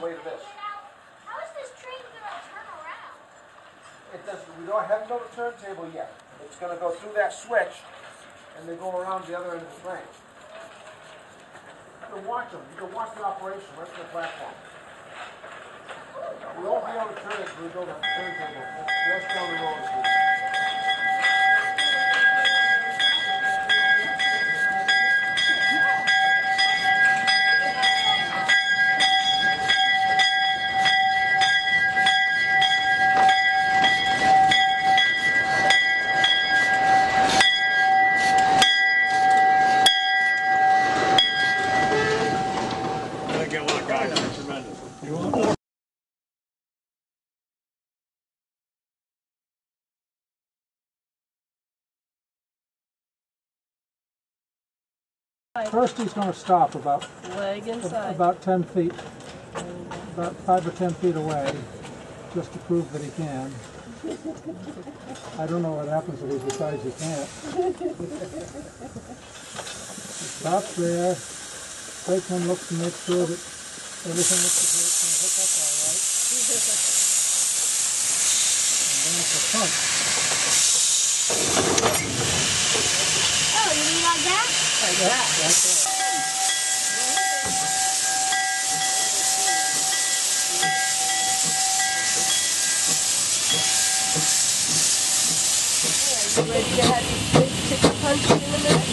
weight of this. How is this train going to turn around? It doesn't. We haven't built a turntable yet. It's going to go through that switch, and then go around the other end of the train. You can watch them. You can watch the operation right from the platform. We won't be able to turn it until we build a turntable. That's down the road. First he's going to stop about 10 feet, about 5 or 10 feet away, just to prove that he can. I don't know what happens if he decides he can't. He stops there, brakeman looks to make sure that everything looks as though it's going to hook up all right. And then it's a pump. Oh, you mean like that? Like that. Like that. Are you ready to have your big chicken punch in a minute?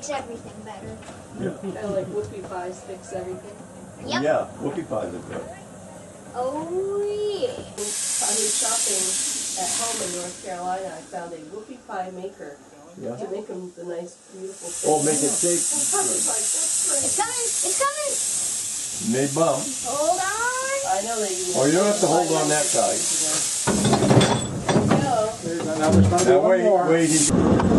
Everything better. Yeah. Kind of like whoopie pies fix everything. Yep. Yeah, whoopie pies are good. Oh yeah. I was shopping at home in North Carolina. I found a whoopie pie maker Yeah. To make them the nice, beautiful. Oh, make it shake. It's coming. It's coming. May bump. Hold on. I know that you. Oh, you don't have to hold on that side. There you go. Now there's going to be Now one more. wait.